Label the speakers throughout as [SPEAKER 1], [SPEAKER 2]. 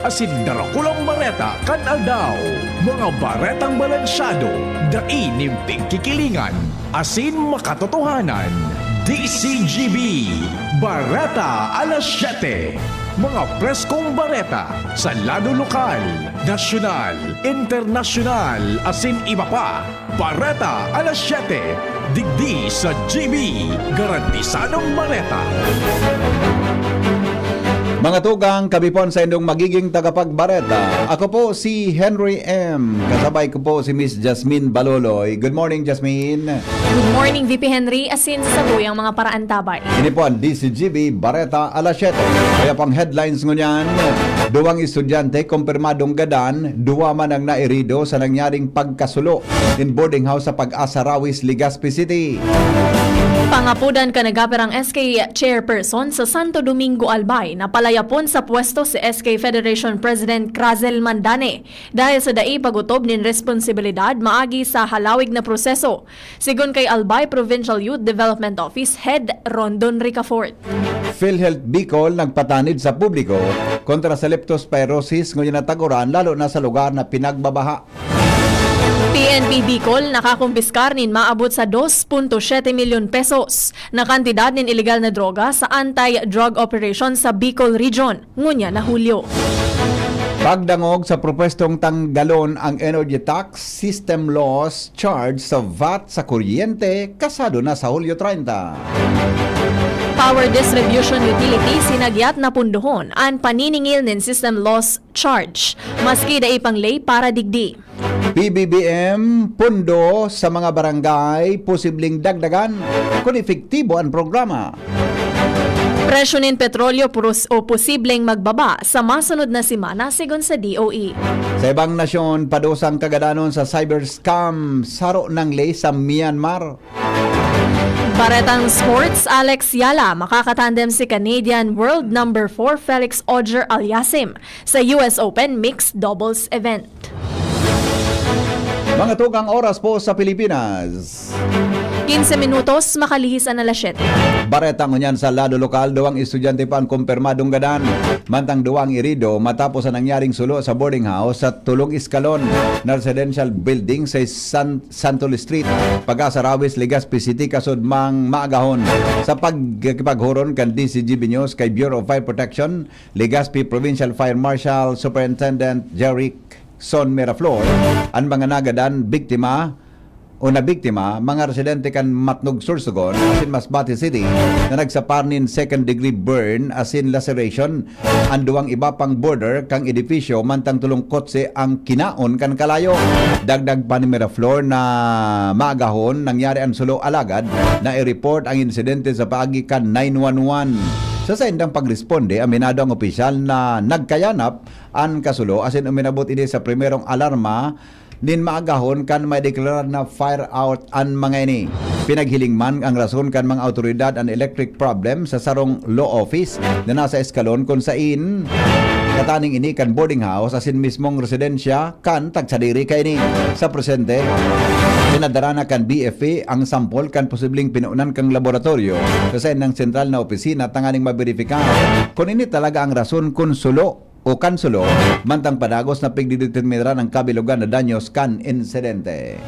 [SPEAKER 1] Asin darakulang bareta kan aldaw, mga baretang balansyado, daing kikilingan, asin makatotohanan. DCGB, Bareta alas 7. Mga preskong bareta sa lado lokal, nasyonal, internasyonal, asin iba pa. Bareta alas 7. Digdi sa GB, garantisadong bareta.
[SPEAKER 2] Mga tugang, kabipon sa indong magiging tagapagbareta. Ako po si Henry M. Kasabay ko po si Miss Jasmine Baloloy. Good morning, Jasmine.
[SPEAKER 3] Good morning, VP Henry. Asin sa buyang mga paraan tabay.
[SPEAKER 2] Ini po ang DCGB Bareta alas 7. Kaya pang headlines ngunyan, duwang estudyante kumpirmadong gadan, duwa man ang nairido sa nangyaring pagkasulo in boarding house sa Pag-asa Rawis, Legazpi City.
[SPEAKER 3] Pangapudan ka nagaperang SK Chairperson sa Santo Domingo Albay na palayapon sa pwesto si SK Federation President Crazel Mandane dahil sa dai pagutob nin responsibilidad maagi sa halawig na proseso. Sigon kay Albay Provincial Youth Development Office Head Rondon Ricafort.
[SPEAKER 2] PhilHealth Bicol nagpatanid sa publiko kontra sa leptospirosis ngunyan nataguran lalo na sa lugar na pinagbabaha.
[SPEAKER 3] PNP Bicol nakakumpiskar nin maabot sa 2.7 milyon pesos na kantidad nin ilegal na droga sa anti-drug operation sa Bicol Region ngunya na Hulyo.
[SPEAKER 2] Pagdangog sa propestong tanggalon ang Energy Tax System Loss charge sa VAT sa kuryente kasado na sa Hulyo 30.
[SPEAKER 3] Power Distribution Utility sinagyat na pundohon ang paniningil nin system loss charge maski dai panglay para digdi.
[SPEAKER 2] PBBM, pundo sa mga barangay, posibleng dagdagan kung efektibo ang programa.
[SPEAKER 3] Presyo nin petrolyo o posibleng magbaba sa masunod na simana sigon sa DOE.
[SPEAKER 2] Sa ibang nasyon, padosang kagadanon sa cyber scam, saro ng ley sa Myanmar.
[SPEAKER 3] Baretang Sports, Alex Yala makakatandem si Canadian World No. 4 Felix Auger-Aliassime sa US Open Mixed Doubles event.
[SPEAKER 2] Mga tugang oras po sa Pilipinas.
[SPEAKER 3] 15 minutos makalihis ang alas 7.
[SPEAKER 2] Bareta ngunyan sa lado lokal, duwang estudyante pa ang kumpirmadong gadan. Mantang duwang irido matapos ang nangyaring sulo sa boarding house sa Tulong Iskalon na residential building sa Santol Street, Pag-asa Rawis, Legazpi City, kasod mang maagahon. Sa pagkipaghuron kan DCGB News kay Bureau of Fire Protection, Legazpi Provincial Fire Marshal Superintendent Jeric Son Miraflor, ang mga nagadan biktima o nabiktima, mga residente kan Matnog Sursogon, asin Masbate City, na nagsaparnin second degree burn asin laceration, ang duwang iba pang border kang edifisyo mantang tulong kotse ang kinaon kan kalayo. Dagdag pa ni Miraflor na maagahon nangyari ang sulo alagad na i-report ang insidente sa paagi kan 911. Sa saindang pagresponde, aminado ang opisyal na nagkayanap ang kasulo asin uminabot ini sa primerong alarma nin maagahon kan may deklarar na fire out an mga ini. Pinaghiling man ang rason kan mga autoridad an electric problem sa sarong law office na nasa eskalon kung sain kataning ini kan boarding house asin mismong residensya kan tagsadiri kay ini. Sa presente, pinadara na kan BFA ang sampol kan posibleng pinuunan kang laboratorio kasi ng sentral na opisina tanganing maberifika kung ini talaga ang rason kung sulo o kansulo mantang padagos na pigdideterminara ng kabilugan na danyos kan insidente.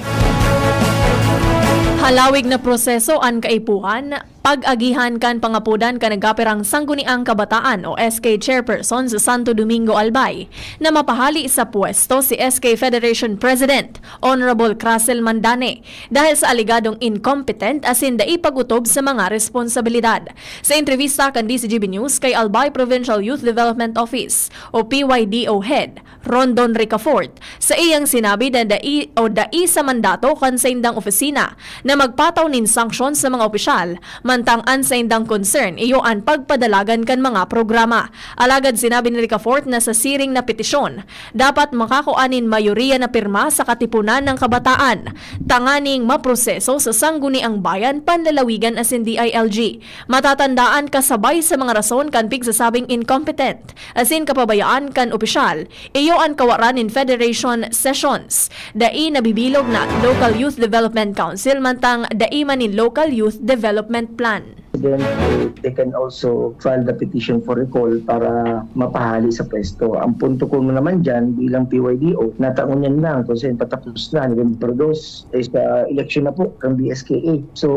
[SPEAKER 3] Halawig na proseso ang kaipuhan, pag-agihan kan pangapudan ka nagaperang sangguniang kabataan o SK Chairperson sa Santo Domingo Albay na mapahali sa pwesto si SK Federation President Honorable Crazel Mandane dahil sa aligadong incompetent asin dai pagutob sa mga responsibilidad. Sa entrevista kan DCGB News kay Albay Provincial Youth Development Office o PYDO Head Rondon Ricafort, sa iyang sinabi na dai sa mandato kan sa indang opisina na magpataw nin sanksyon sa mga opisyal mantang an sa indang concern iyo ang pagpadalagan kan mga programa. Alagad sinabi ni Ricafort na sa siring na petisyon dapat makakuanin mayoriya na pirma sa katipunan ng kabataan tanganing maproseso sa sangguniang bayan panlalawigan asin DILG. Matatandaan kasabay sa mga rason kan pigsasabing incompetent asin kapabayaan kan opisyal iyo ang kawaran in Federation Sessions dai nabibilog na Local Youth Development Council mantang dai man in Local Youth Development Plan.
[SPEAKER 4] president, they can also file the petition for recall para mapahali sa pwesto. Ang punto ko naman dyan bilang PYDO, nataunyan lang kung saan patapos na November 2 sa election na po ng BSKA. So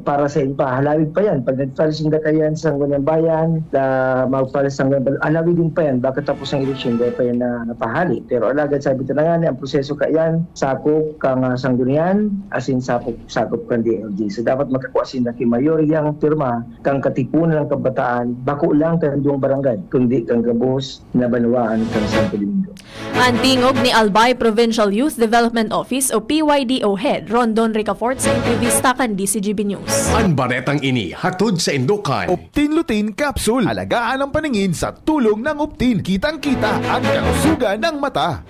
[SPEAKER 4] para sa inyo pa, halawig pa yan. Pag nag-file sinda kayan sa Sangguniang Bayan, mag-file sa Sangguniang Bayan, halawig din pa yan. Bakit tapos ang election, dahil pa yan na napahali. Pero alagad sabi ito na yan, ang proseso ka yan, sakop kang Sanggunian, as in sakop kang DLG. So dapat makakuha sinda kay mayoryang pirma kang katipunan ng kabataan, bako lang kang duwang barangay, kundi kang gabos na banwaan kang Santo Domingo.
[SPEAKER 3] Ang tingog ni Albay Provincial Youth Development Office o PYDO Head Rondon Ricafort sa entrevista kan DCGB News.
[SPEAKER 1] Ang baretang ini hatod sa Indukan.
[SPEAKER 5] Optin Lutein Capsule. Alagaan ang paningin sa tulong ng Optin. Kitang-kita ang kalusugan ng mata.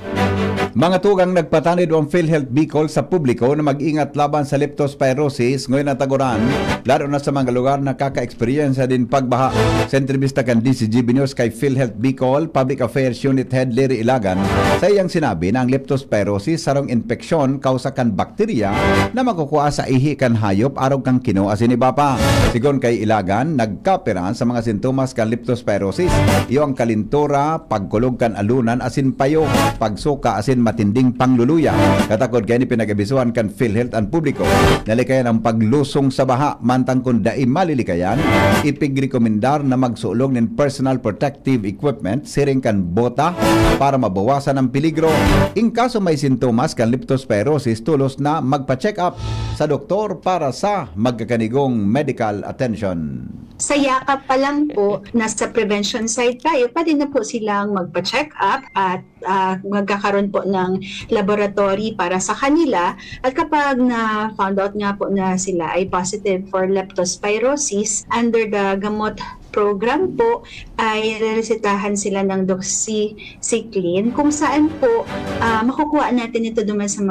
[SPEAKER 2] Mga tugang nagpatanid ang PhilHealth Bicol sa publiko na mag-ingat laban sa leptospirosis ngayon na taguran, lalo na sa mga lugar na kaka-experience din pagbaha. Sa entrevista kan DCGB News kay PhilHealth Bicol Public Affairs Unit Head Lery Ilagan, sa iyang sinabi na ang leptospirosis sarong infeksyon kausa kan bakterya na makukuha sa ihi kan hayop arog kang kino asin iba pa. Sigon kay Ilagan, nagkapira sa mga sintomas kan leptospirosis. Iyo ang kalintura, pagkulog kan alunan asin payo, pagsuka asin matinding pangluluya. Katakod kay ni pinagabisuhan kan PhilHealth ang publiko. Nalikayan ang paglusong sa baha mantang kung dai malilikayan, ipigrekomendar na magsulong ng personal protective equipment siring kan bota para mabawasan ang peligro. In kaso may sintomas kan leptospirosis, tulos na magpa-check up sa doktor para sa magkakanigong medical attention.
[SPEAKER 6] Sa yakap pa lang po, nasa prevention side tayo, pwede na po silang magpa-check up at magkakaroon po ng laboratory para sa kanila. At kapag na-found out nga po na sila ay positive for leptospirosis, under the gamot program po ay reresetahan sila ng doxycycline kung saan po makukuha natin ito duman sa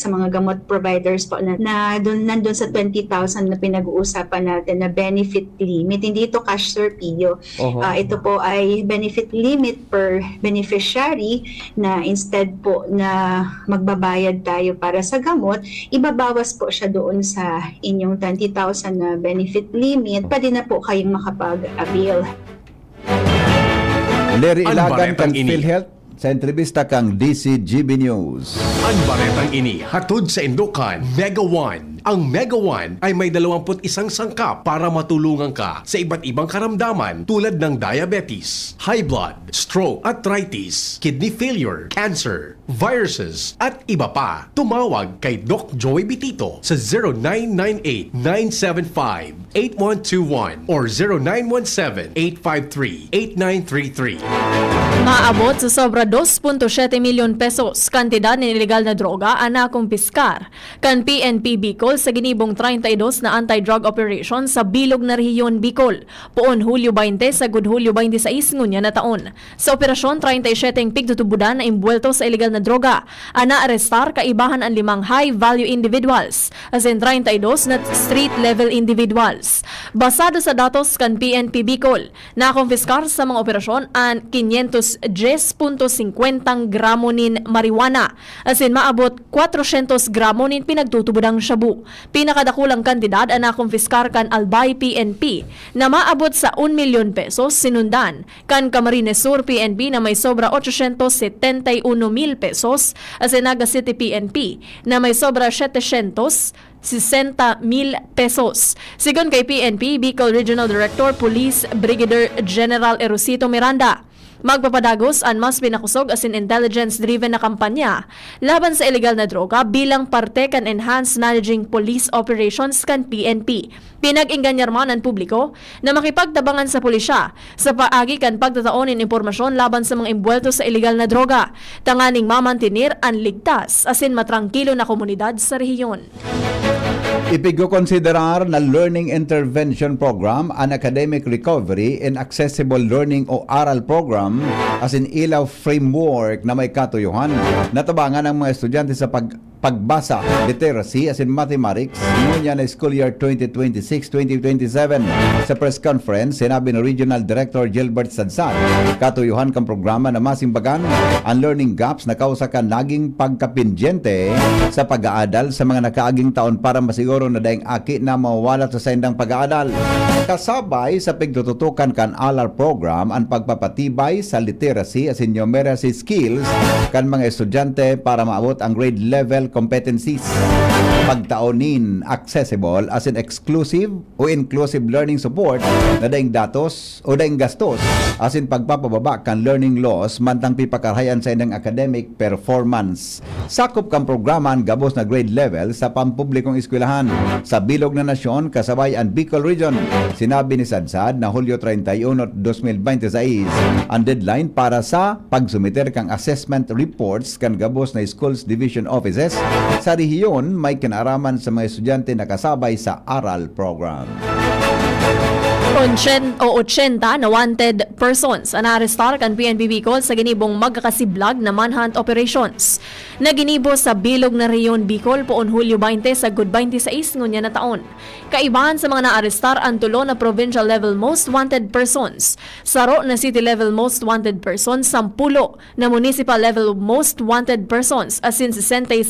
[SPEAKER 6] mga gamot providers po na nandun sa 20,000 na pinag-uusapan natin na benefit limit. Hindi ito cash surpiyo. Ito po ay benefit limit per beneficiary na instead po na magbabayad tayo para sa gamot, ibabawas po siya doon sa inyong 20,000 na benefit limit. Pwede na po kayong makapag-avail.
[SPEAKER 2] Lery
[SPEAKER 1] Ang
[SPEAKER 2] Ilagan
[SPEAKER 1] baretang
[SPEAKER 2] kang
[SPEAKER 1] ini.
[SPEAKER 2] PhilHealth sa entrevista kang DCGB News.
[SPEAKER 1] Ang baretang ini hatod sa Indukan Mega One. Ang Mega One ay may 21 sangkap para matulungan ka sa iba't ibang karamdaman tulad ng diabetes, high blood, stroke, arthritis, kidney failure, cancer, viruses, at iba pa. Tumawag kay Doc Joey Bitito sa 0998-975-8121 or 0917-853-8933.
[SPEAKER 3] Maabot sa sobra 2.7 milyon pesos kantidad ng ilegal na droga ana kumpiskar kan PNP Bicol sa ginibong 32 na anti-drug operation sa bilog na rehiyon Bicol poon Hulyo 20 sa Hulyo 26 ngunya na taon. Sa operasyon 37 pigtutubudan na imbuelto sa ilegal na droga, ana arestar kaibahan ang 5 high-value individuals as in 32 na street-level individuals. Basado sa datos kan PNP Bicol, nakumpiskar sa mga operasyon ang 510.50 gramo nin marijuana as in maabot 400 gramo nin pinagtutubudang shabu. Pinakadakulang kantidad ang nakumpiskar kan Albay PNP na maabot sa 1 milyon pesos sinundan kan Camarines Sur PNP na may sobra 871,000 pesos as in Naga City PNP na may sobra 760,000 pesos. Sigon kay PNP Bicol Regional Director Police Brigadier General Erosito Miranda, magpapadagos ang mas pinakusog as in intelligence-driven na kampanya laban sa illegal na droga bilang parte kan Enhanced Managing Police Operations kan PNP. Pinag-inganyar man ang publiko na makipagtabangan sa pulisya sa paagi kan pagtataon ng impormasyon laban sa mga imbuelto sa illegal na droga, tanganing mamantinir ang ligtas as in matrangkilo na komunidad sa rehiyon.
[SPEAKER 2] Ipigkokonsiderar na Learning Intervention Program an Academic Recovery and Accessible Learning o ARAL Program as in ilaw framework na may katuyuhan. Natabangan ang mga estudyante sa pagbasa, literacy as in mathematics ngunya na school year 2026-2027. Sa press conference, sinabi ni Regional Director Gilbert Sadsad, katuyuhan kang programa na masimbagan ang learning gaps na kausakan naging pagkapindyente sa pag-aadal sa mga nakaaging taon para masiguro na daing aki na mawala sa saindang pag-aadal. Kasabay sa pagtututukan kan ALAR program ang pagpapatibay sa literacy as in numeracy skills kan mga estudyante para maabot ang grade level competencies. Pagtaonin accessible as in exclusive o inclusive learning support na daing datos o daing gastos as in pagpapababa kan learning loss mantang pipakarayan sa indang academic performance. Sakop kang programa ang gabos na grade level sa pampublikong eskwelahan sa bilog na nasyon kasabay ang Bicol Region. Sinabi ni Sadsad na Hulyo 31, 2026 ang deadline para sa pagsumiter kang assessment reports kan gabos na schools division offices sa rehiyon may kinaraman sa mga estudyante na kasabay sa ARAL program.
[SPEAKER 3] 80 na wanted persons ang arestar kan PNP Bicol sa ginibong magkakasiblag na manhunt operations. Naginibo sa bilog na reyon Bicol poon Hulyo 20 sa good 26 ngunya na taon. Kaibahan sa mga naarestar ang tulo na provincial level most wanted persons, saro na city level most wanted persons, 10 na municipal level most wanted persons asin 66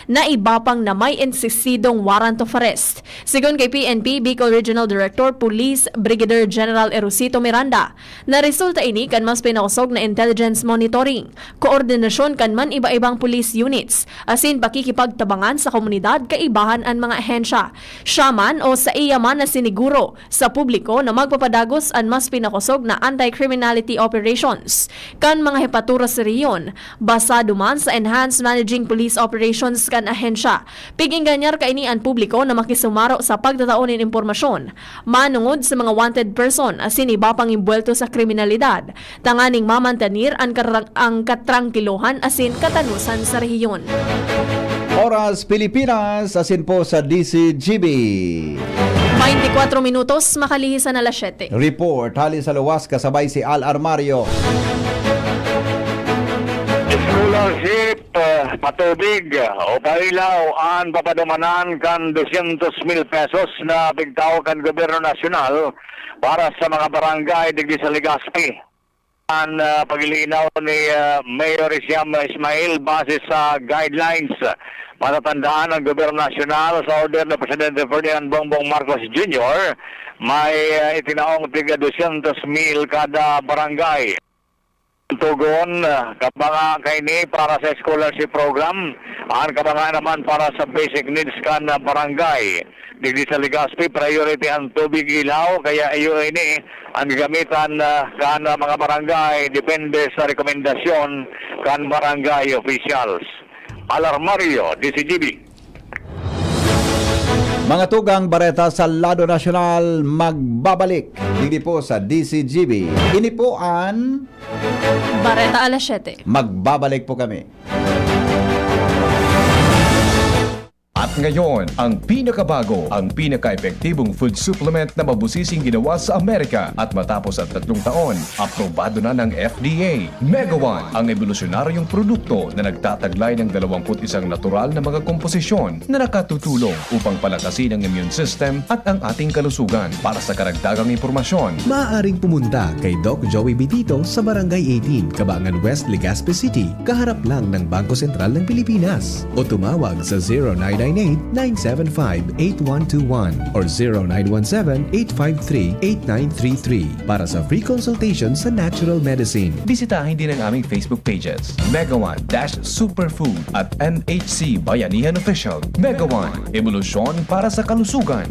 [SPEAKER 3] na iba pang na may insisidong warrant of arrest. Sigon kay PNP Bicol Regional Director Police Brigadier General Erosito Miranda, na resulta ini kan mas pinakusog na intelligence monitoring, koordinasyon kan man iba-ibang police units, asin pakikipagtabangan sa komunidad kaibahan ang mga ahensya. Siya man o sa iya man na siniguro sa publiko na magpapadagos ang mas pinakusog na anti-criminality operations. Kan mga hepatura sa riyon, basado man sa Enhanced Managing Police Operations kan ahensya. Piging ganyar kaini ang publiko na makisumaro sa pagtataonin impormasyon, manungod sa mga wanted person asin iba pang imbuelto sa kriminalidad, tanganing mamantanir ang katrangkilohan asin katanusan sa rehiyon.
[SPEAKER 2] Oras Pilipinas asin po sa DCGB.
[SPEAKER 3] 24 minutos makalihisan na 7.
[SPEAKER 2] Report hali sa luwas kasabay si Al Armario.
[SPEAKER 7] Scholarship, patubig o pailaw ang papadumanan kan 200,000 pesos na bigtaw kan gobyerno nasyonal para sa mga barangay digdi sa Legazpi. Ang pagilinaw ni Mayor Isiam Ismail base sa guidelines matatandaan ng gobyerno nasyonal sa order ng Presidente Ferdinand Bongbong Marcos Jr. may itinaong tiga 200,000 kada barangay. Tugon kabanga kaini para sa scholarship program, ang kabanga naman para sa basic needs kan barangay. Digdi sa Legazpi, priority ang tubig ilaw, kaya iyo ini ang gamitan kan mga barangay depende sa rekomendasyon kan barangay officials. Alarmario, DCGB.
[SPEAKER 2] Mga tugang bareta sa Lado Nasyonal magbabalik. Hindi po sa DCGB. Ini po ang
[SPEAKER 3] Bareta alas 7.
[SPEAKER 2] magbabalik po kami.
[SPEAKER 1] At ngayon, ang pinakabago, ang pinaka-epektibong food supplement na mabusising ginawa sa Amerika at matapos ang 3 taon, aprobado na ng FDA. Mega One, ang evolusyonaryong produkto na nagtataglay ng 21 natural na mga komposisyon na nakatutulong upang palakasin ang immune system at ang ating kalusugan. Para sa karagdagang impormasyon,
[SPEAKER 8] Maaaring pumunta kay Doc Joey Bitito sa Barangay 18, Cabangan West, Legazpi City, kaharap lang ng Bangko Sentral ng Pilipinas. O tumawag sa 0998-975-8121 or 0917-853-8933 para sa free consultation sa natural medicine.
[SPEAKER 1] bisitahin din ang aming Facebook pages, Mega One-Superfood at NHC Bayanihan Official. Mega One, evolusyon para sa kalusugan.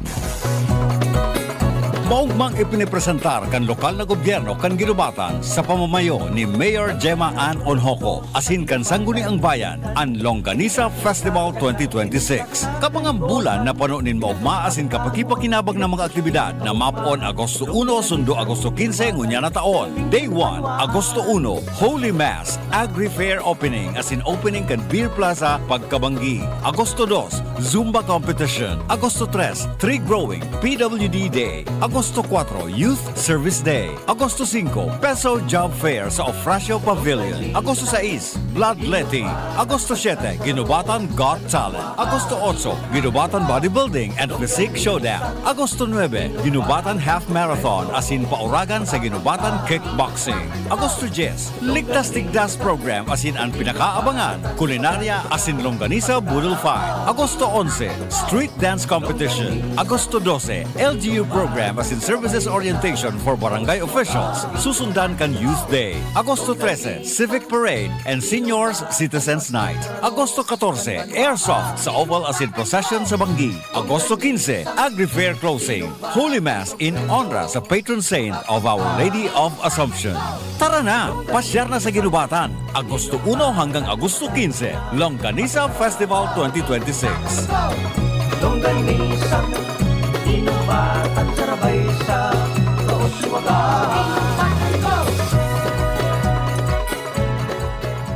[SPEAKER 9] Maugmang ipinipresentar kan lokal na gobyerno kan ginubatan sa pamamayo ni Mayor Gemma Ann Onhoco asin kan Sangguniang Bayan ang Longganisa Festival 2026. Kapangang bulan na panunin maugma asin kapakipakinabang ng mga aktibidad na mapon Agosto 1 sundo Agosto 15 ngunya na taon. Day 1, Agosto 1, Holy Mass, Agri-Fair Opening asin opening kan Beer Plaza Pagkabanggi. Agosto 2, Zumba Competition. Agosto 3, Tree Growing, PWD Day. Agosto Agosto 4, Youth Service Day. Agosto 5, Peso Job Fair sa Ofracio Pavilion. Agosto 6, Bloodletting. Agosto 7, Ginubatan Got Talent. Agosto 8, Ginubatan Bodybuilding and Physique Showdown. Agosto 9, Ginubatan Half Marathon asin pauragan sa Ginubatan Kickboxing. Agosto 10, Ligtas Tigdas Program asin ang pinakaabangan, kulinarya asin longganisa Budol Fight. Agosto 11, Street Dance Competition. Agosto 12, LGU Program asin Services Orientation for Barangay Officials. Susundan kan Youth Day. Agosto 13, Civic Parade and Seniors Citizens Night. Agosto 14, Airsoft sa Oval asin Procession sa Banggi. Agosto 15, Agri-Fair Closing. Holy Mass in honor sa patron saint of Our Lady of Assumption. Tara na, pasyar na sa Ginubatan. Agosto 1 hanggang Agosto 15, Longganisa Festival 2026.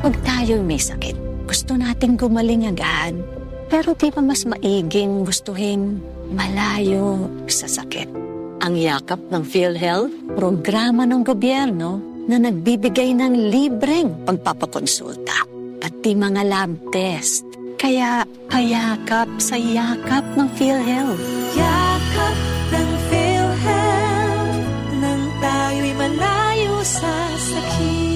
[SPEAKER 10] Pag tayo'y may sakit, gusto nating gumaling agad. Pero di ba mas maiging gustuhin malayo sa sakit? Ang yakap ng PhilHealth, programa ng gobyerno na nagbibigay ng libreng pagpapakonsulta, pati mga lab test. Kaya payakap sa yakap ng PhilHealth.
[SPEAKER 11] Yakap ng PhilHealth nang tayo'y malayo sa sakit.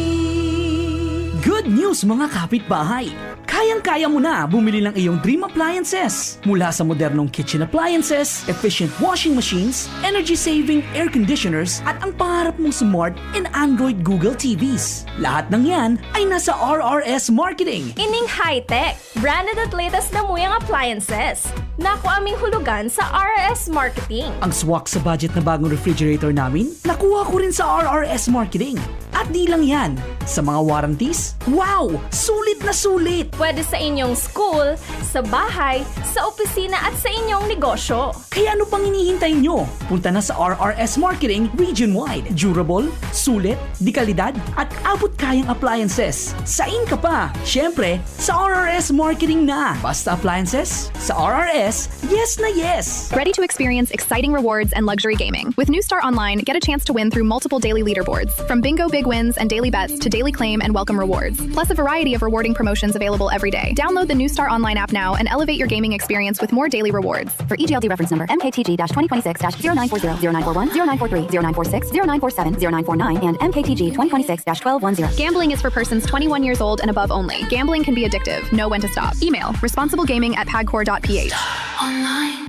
[SPEAKER 12] Good news mga kapitbahay! Kayang-kaya mo na bumili ng iyong dream appliances. Mula sa modernong kitchen appliances, efficient washing machines, energy-saving air conditioners, at ang pangarap mong smart and Android Google TVs. Lahat ng yan ay nasa RRS Marketing.
[SPEAKER 3] Ining high-tech, branded at latest na muyang appliances. Naku aming hulugan sa RRS Marketing.
[SPEAKER 12] Ang swak sa budget na bagong refrigerator namin, nakuha ko rin sa RRS Marketing. At di lang yan, sa mga warranties, wow! Sulit na sulit!
[SPEAKER 3] Pwede sa inyong school, sa bahay, sa opisina at sa inyong negosyo.
[SPEAKER 12] Kaya ano pang hinihintay nyo? Punta na sa RRS Marketing region-wide. Durable, sulit, di kalidad, at abot kayang appliances. Sain ka pa! Siyempre, sa RRS Marketing na! Basta appliances, sa RRS, yes na yes!
[SPEAKER 13] Ready to experience exciting rewards and luxury gaming. With New Star Online, get a chance to win through multiple daily leaderboards. From bingo big wins and daily bets to daily claim and welcome rewards. Plus a variety of rewarding promotions available every day. Download the New Star Online app now and elevate your gaming experience with more daily rewards.
[SPEAKER 14] For EGLD reference number MKTG-2026-0940, 0940, 0943, 0946, 0947, 0949, and MKTG 2026-1210.
[SPEAKER 13] Gambling is for persons 21 years old and above only. Gambling can be addictive. Know when to stop. Email responsiblegaming@pagcor.ph.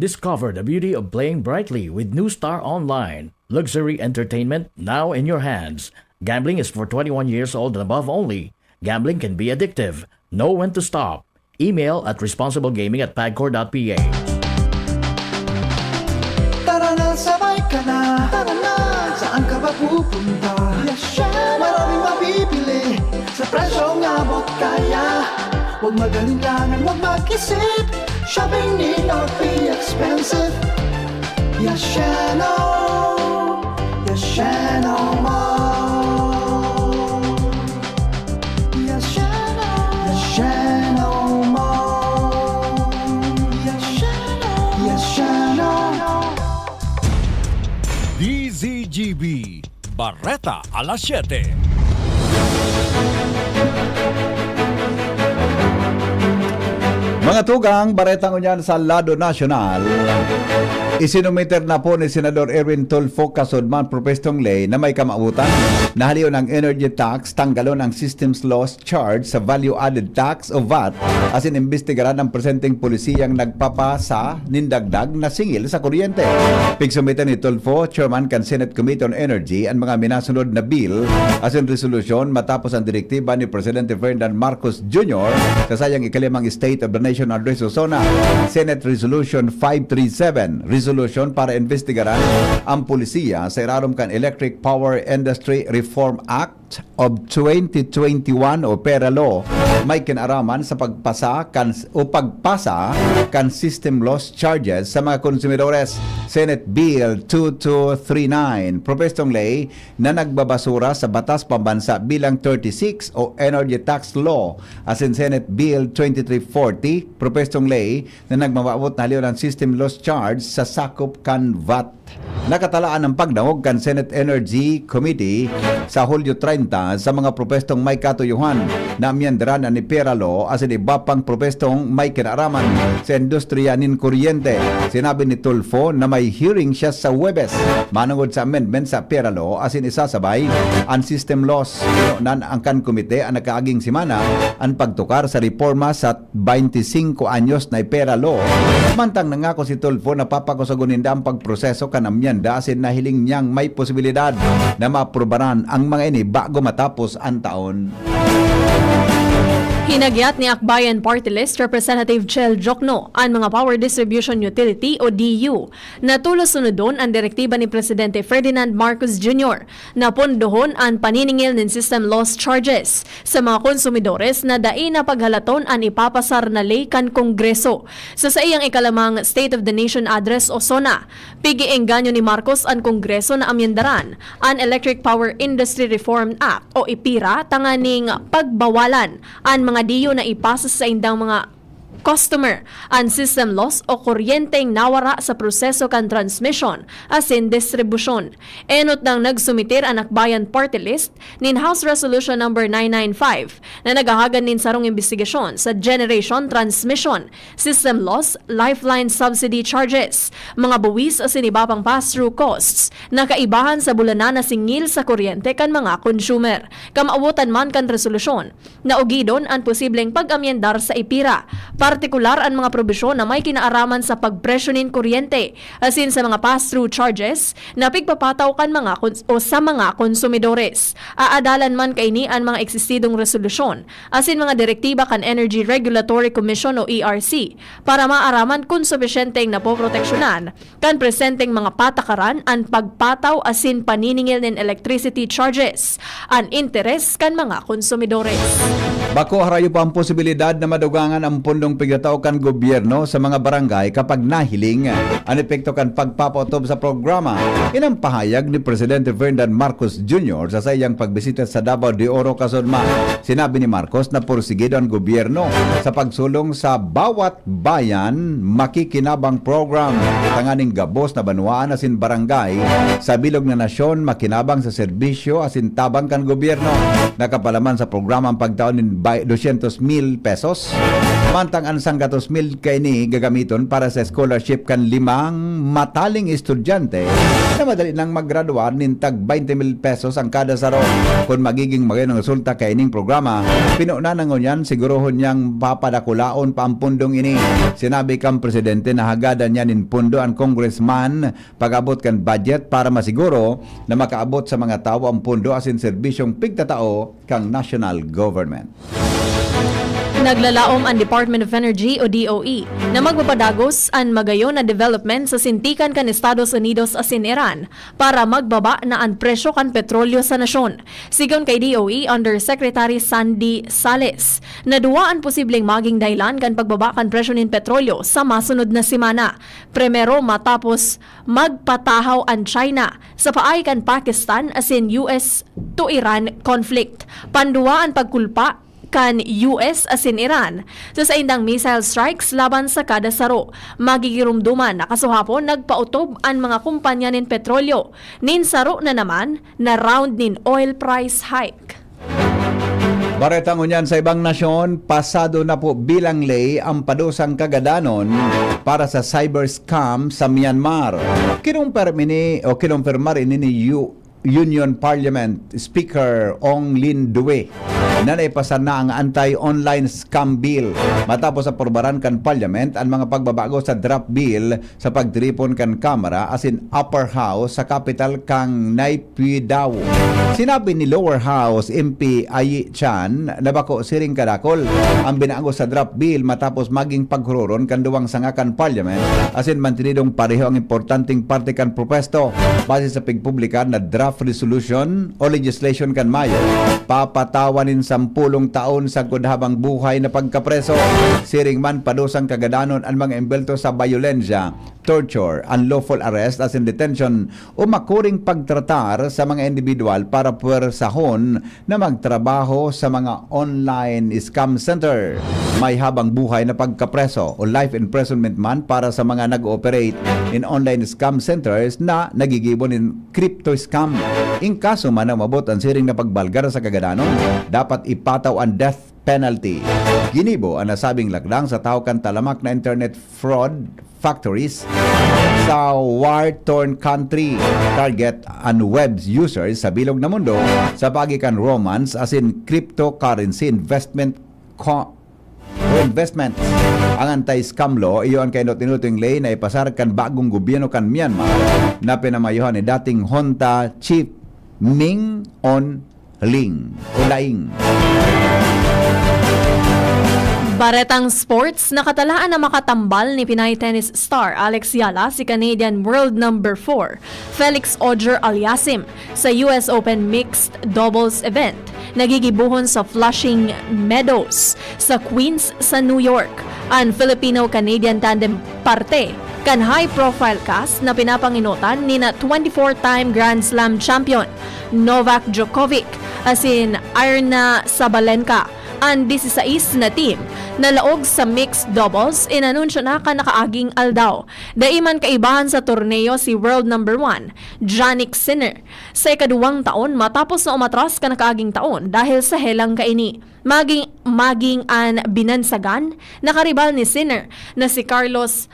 [SPEAKER 15] Discover the beauty of playing brightly with New Star Online. Luxury entertainment now in your hands. Gambling is for 21 years old and above only. Gambling can be addictive. Know when to stop. Email at responsiblegaming@pagcor.ph.
[SPEAKER 11] Tara na, sabay ka na. Tara na, saan ka ba pupunta? Maraming mabibili sa presyong abot kaya. Huwag magalinlangan, huwag mag-isip. Shopping need not be expensive. Yashano, Yashano Mall. Yashano, Yashano Mall. Yashano, Yashano.
[SPEAKER 9] DZGB, Barreta alas 7.
[SPEAKER 2] Mga tugang, baretang unyan sa Lado Nacional. Isinumiter na po ni Senador Erwin Tulfo Kasudman Propestong Lay na may kamautan. Nahaliw ng energy tax, tanggalon ang systems loss charge sa value-added tax o VAT as inimbestigaran ang presenteng pulisiyang nagpapasa nindagdag na singil sa kuryente. Pigsumiter ni Tulfo, Chairman kan Senate Committee on Energy ang mga minasunod na bill as in resolusyon matapos ang direktiba ni Presidente Ferdinand Marcos Jr. sa sayang ikalimang State of the Nation Address o SONA. Senate Resolution 537, resolution para investigaran ang pulisiya sa irarom kan Electric Power Industry Reform Act of 2021 o PERA Law may kinaraman sa pagpasa kan system loss charges sa mga konsumidores. Senate Bill 2239 propestong lay na nagbabasura sa batas pambansa bilang 36 o Energy Tax Law as in Senate Bill 2340 propestong lay na nagmabaabot na haliw ng system loss charge sa sakop kan VAT Nakatalaan ang pagdawog kan Senate Energy Committee sa Hulyo 30 sa mga propestong may katuyuhan na amyendaran ni Pera Law as in iba pang propestong may kinaraman sa industriya nin kuryente. Sinabi ni Tulfo na may hearing siya sa Huwebes manungod sa amendment sa Pera Law as in isasabay ang system laws. Nan ang kan komite ang nakaaging simana ang pagtukar sa reforma sa 25 anyos na Pera Law. Mantang nangako si Tulfo na papakusaguninda ang pagproseso kan amyenda as in nahiling niyang may posibilidad na maaprubaran ang mga ini bago matapos ang taon.
[SPEAKER 3] Hinagyat ni Akbayan Party List Representative Chel Jokno ang mga Power Distribution Utility o DU na tulos sunodon ang direktiba ni Presidente Ferdinand Marcos Jr. na pondohon ang paniningil ng system loss charges sa mga konsumidores na dai na paghalaton ang ipapasar na ley kan Kongreso. Sa iyang ikalamang State of the Nation Address o SONA, pigi-engganyo ni Marcos ang Kongreso na amyendaran ang Electric Power Industry Reform Act o IPIRA tanganing pagbawalan ang mga diyo na ipasa sa indang mga customer ang system loss o kuryenteng nawara sa proseso kan transmission as in distribution. Enot nang nagsumitir ang Akbayan Party List nin House Resolution number 995 na nagahagan nin sarong investigasyon sa generation, transmission, system loss, lifeline subsidy charges, mga buwis as in iba pang pass-through costs na kaibahan sa bulanan na singil sa kuryente kan mga consumer. Kamautan man kan resolusyon na ugidon ang posibleng pag-amyendar sa IPIRA, partikular ang mga probisyon na may kinaaraman sa pagpresyonin kuryente asin sa mga pass-through charges na pigpapataw kan mga sa mga konsumidores. Aadalan man kaini ang mga eksistidong resolusyon asin mga direktiba kan Energy Regulatory Commission o ERC para maaraman kung subisyenteng napoproteksyonan kan presenteng mga patakaran ang pagpataw asin paniningil ng electricity charges ang interes kan mga konsumidores.
[SPEAKER 2] Bako harayo pa ang posibilidad na madugangan ang pundong pigataw kan gobyerno sa mga barangay kapag nahiling ang epekto kan pagpapautob sa programa. Inang pahayag ni Presidente Ferdinand Marcos Jr. sa sayang pagbisita sa Davao de Oro, Kasudma. Sinabi ni Marcos na porsigido ang gobyerno sa pagsulong sa bawat bayan makikinabang program. Tanganing gabos na banwaan asin barangay sa bilog na nasyon makinabang sa serbisyo asin tabang kan gobyerno. Nakapalaman sa programa ang pagtaon ng 200,000 pesos. Mantang ang 100,000 kaini gagamiton para sa scholarship kan 5 mataling estudyante na madali nang maggraduar nin tag 20,000 pesos ang kada saro. Kung magiging magandang resulta kaining programa, pinuna na ngunyan sigurohon niyang papadakulaon pa ang pundong ini. Sinabi kang presidente na hagada niya nin pundo ang congressman pag-abot kan budget para masiguro na makaabot sa mga tao ang pundo asin serbisyong pigtatao kang national government.
[SPEAKER 3] Naglalaom ang Department of Energy o DOE na magpapadagos ang magayon na development sa sintikan kan Estados Unidos asin Iran para magbaba na ang presyo kan petrolyo sa nasyon. Sigon kay DOE Undersecretary Sandy Sales, na duwa ang posibleng maging dahilan kan pagbaba kan presyo nin petrolyo sa masunod na semana. Primero matapos magpatahaw ang China sa paay kan Pakistan asin US to Iran conflict. Panduwa ang pagkulpa kan US asin Iran sa indang missile strikes laban sa kada saro. Magigirumduman na kasuhapon nagpautob ang mga kumpanya nin petrolyo. Nin saro na naman na round nin oil price hike.
[SPEAKER 2] Baretang unyan sa ibang nasyon, pasado na po bilang ley ang padusang kagadanon para sa cyber scam sa Myanmar. Kinumpirma rin ni Union Parliament Speaker Ong Lin Due na naipasa na ang anti-online scam bill matapos aprobaran kan Parliament ang mga pagbabago sa draft bill sa pagtiripon kan Kamara asin Upper House sa capital kang Naypyidaw. Sinabi ni Lower House MP Ayi Chan na bako siring kadakol ang binago sa draft bill matapos maging paghuroron kan duwang sangakan Parliament asin mantinidong pareho ang importanteng parte kan propesto base sa pigpublikan na draft resolution o legislation kan Mayo. Papatawanin 10 taon sa habang buhay na pagkapreso. Siring man padusang kagadanon ang mga embelto sa violensya, torture, unlawful arrest as in detention o makuring pagtratar sa mga individual para puwersahon na magtrabaho sa mga online scam center. may habang buhay na pagkapreso o life imprisonment man para sa mga nag-ooperate in online scam centers na nagigibon in crypto scam. In kaso man na mabot ang siring na pagbalgar sa kagadanon, dapat ipataw ang death penalty. Ginibo ang nasabing lakdang sa tawkan talamak na internet fraud factories sa war-torn country. Target ang web users sa bilog na mundo sa pagikan romance as in cryptocurrency investment investments. Ang anti-scam law, iyon kay tinuting lay na ipasar kan bagong gobyerno kan Myanmar na pinamayuhan ni dating Junta Chief Min Aung Hlaing.
[SPEAKER 3] Baretang sports, nakatalaan na makatambal ni Pinay tennis star Alex Yala si Canadian World number 4 Felix Auger-Aliassime sa US Open Mixed Doubles event. Nagigibuhon sa Flushing Meadows sa Queens sa New York. Ang Filipino-Canadian tandem parte kan high-profile cast na pinapanginutan ni na 24-time Grand Slam champion Novak Djokovic asin Aryna Sabalenka. Ang 16 na team na laog sa mixed doubles inanunsyo na ka nakaaging aldaw. Daiman kaibahan sa torneo si world number 1 Jannik Sinner sa ikaduwang taon matapos na umatras ka nakaaging taon dahil sa helang kaini. Maging an binansagan na karibal ni Sinner na si Carlos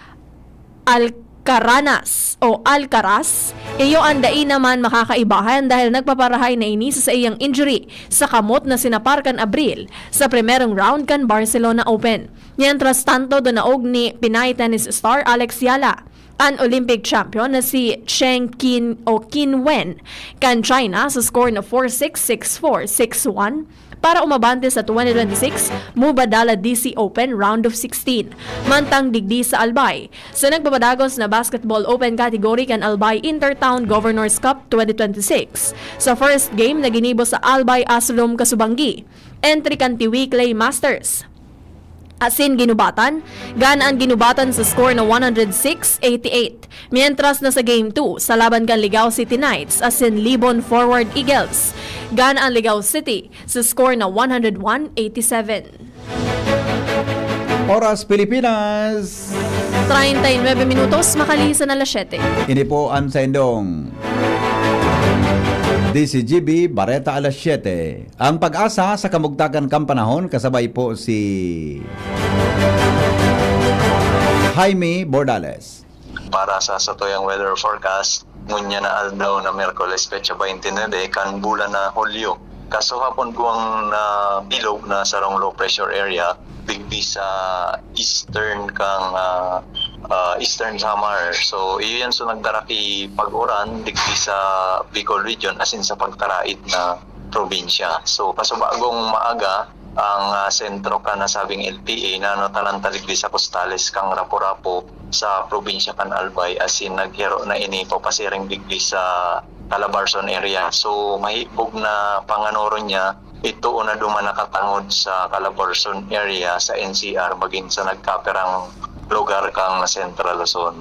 [SPEAKER 3] Alcaraz, iyo ang dai naman makakaibahan dahil nagpaparahay na ini sa iyang injury sa kamot na sinaparkan Abril sa primerong round kan Barcelona Open. Mientras tanto, donaog ni Pinay tennis star Alex Yala ang Olympic champion na si Chen Qinwen kan China sa score na 4-6, 6-4, 6-1 para umabante sa 2026 Mubadala DC Open Round of 16. Mantang digdi sa Albay. Sa nagpapadagos na Basketball Open category kan Albay Intertown Governors Cup 2026. Sa first game na ginibo sa Albay Aslum Kasubangi. Entry kan Tiwi Clay Masters. Asin ginubatan, ganaan ginubatan sa score na 106-88. Mientras na sa Game 2, sa laban kan Ligao City Knights, asin Libon Forward Eagles, ganaan Ligao City sa score na 101-87.
[SPEAKER 2] Oras Pilipinas!
[SPEAKER 3] 39 minutos, makalisan na 7.
[SPEAKER 2] Ini po ang sa indong DCGB, Bareta alas 7. Ang pag-asa sa kamugtakan kampanahon, kasabay po si Jaime Bordales.
[SPEAKER 16] Para sa satuyang weather forecast, ngunya na aldaw na Miyerkules petsa 29 kan bulan na Hulyo. Kaso hapon ko ang bilog na sarong low pressure area bigbi sa eastern Eastern Samar. So iyon so nagdaraki pag-uran digdi sa Bicol region asin sa pagtarait na probinsya. So pasubagong maaga ang sentro ka na sabing LPA na talantalig sa Costales kang Rapo-Rapo sa probinsya kan Albay asin naghiro na ini po pasiring digdi sa Calabarzon area. So mahibog na panganoron niya ito na duman nakatangod sa Calabarzon area sa NCR maging sa nagkaperang lugar kang Central Luzon.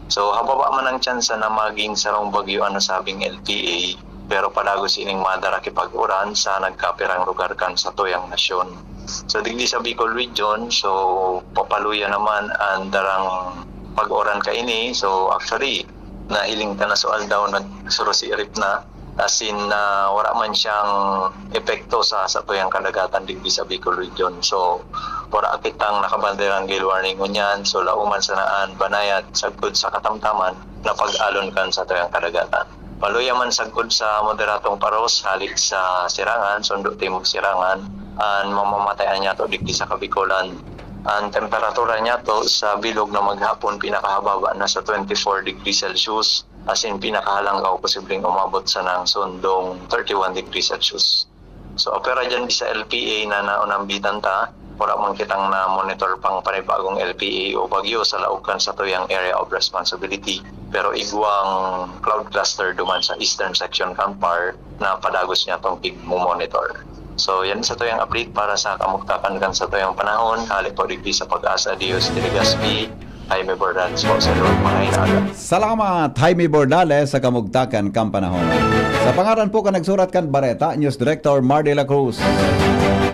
[SPEAKER 16] So hababa man ang tsansa na maging sarong bagyo ano sabing LPA pero palagos ining madaraki pag-uran sa nagkaperang lugar kan sa tuyang nasyon. So digdi sa Bicol region, so papaluya naman ang darang pag-uran ka ini. So actually nahiling ta na soal daw nagsurosirip na asin na wala man siyang epekto sa tuyang kadagatan digdi sa Bicol region. So wala kitang nakabanderang gale warning unyan. So lauman sa naan banayat sagkod sa katamtaman na pag-alon kan sa tuyang kadagatan. Paluya man sagkod sa moderatong paros halik sa Sirangan, sundo timog Sirangan, an mamamatayan niya to digdi sa Kabikolan. Ang temperatura niya to sa bilog na maghapon pinakahababa na sa 24 degrees Celsius. Asin pinakahalanggaw posibleng umabot sa nang sundong 31 degrees Celsius. So opera dyan sa LPA na naunambitan ta, wala man kitang na monitor pang panibagong LPA o bagyo sa laukan sa tuyang area of responsibility. Pero igwang cloud cluster duman sa eastern section Kampar na padagos niya tong monitor. So yan sa tuyang update para sa kamugtakan kan sa tuyang panahon. Halik po digdi sa Pag-asa Dios de Legazpi. Jaime Bordales po sa mga inaga.
[SPEAKER 2] Salamat Jaime Bordales sa kamugtakan kampanahon. Sa pangaran po ka nagsurat kan Bareta, News Director Mar de la Cruz,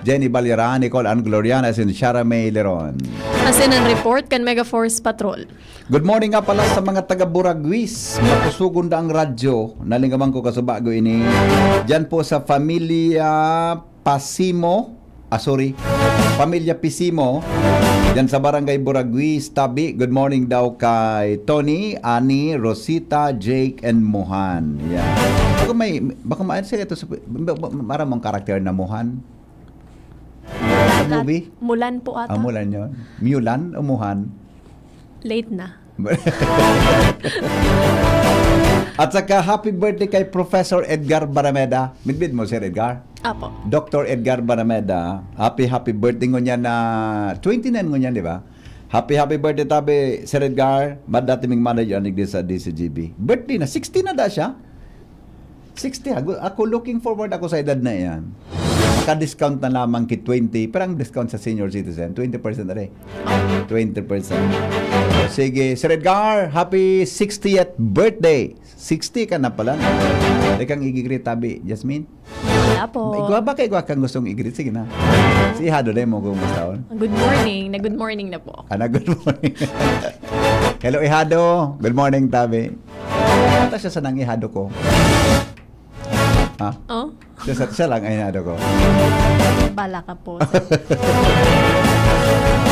[SPEAKER 2] Jenny Balera, Nicole Ann Gloriana, and Shara May Leron.
[SPEAKER 3] Asin ang report kan Megaforce Patrol.
[SPEAKER 2] Good morning nga pala sa mga taga Buraguis. Mapusugon na ang radyo. Nalingaman ko kasubago ini. Diyan po sa Familia Pamilya Pisimo. Diyan sa Barangay Buraguis, Tabi. Good morning daw kay Tony, Ani, Rosita, Jake, and Mohan. Yeah. Baka sila ito, maramang karakter na Mohan. Sa movie?
[SPEAKER 3] Mulan po ata.
[SPEAKER 2] Mulan yun. Mulan o Mohan?
[SPEAKER 3] Late na.
[SPEAKER 2] At saka happy birthday kay Professor Edgar Barameda. Midbid mo, Sir Edgar?
[SPEAKER 3] Apo.
[SPEAKER 2] Dr. Edgar Barameda. Happy birthday ngunya na 29 ngunya, di ba? Happy birthday tabi, Sir Edgar. Madatiming manager anig sa DCGB. Birthday na, 60 na da siya. 60. Ako looking forward ako sa edad na yan. Maka-discount na lamang ki 20. Parang discount sa senior citizen. 20% na rin. 20%. Sige, Sir Edgar, happy 60th birthday. 60 ka na pala. Kang igigreet tabi, Jasmine?
[SPEAKER 3] Wala po.
[SPEAKER 2] Ikaw kang gustong igreet. Sige na. Si Ihado na mo kumustaon.
[SPEAKER 3] Good morning. Good morning na po.
[SPEAKER 2] Good morning. Hello, Ihado. Good morning, tabi. Ata siya sa nang Ihado ko. Ha?
[SPEAKER 3] Oh?
[SPEAKER 2] Siya lang ay Ihado ko.
[SPEAKER 3] Bala ka po.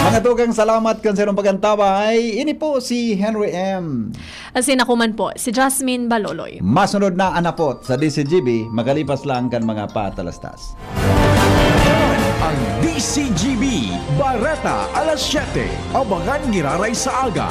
[SPEAKER 2] Mga tugang salamat kung sirong pagantaway. Ini po si Henry M.
[SPEAKER 3] Asin ako man po, si Jasmine Baloloy.
[SPEAKER 2] Masunod na anapot sa DCGB, magalipas lang kan mga patalastas.
[SPEAKER 1] Ang DCGB, Barata, alas 7. Abangan ngiraray sa aga.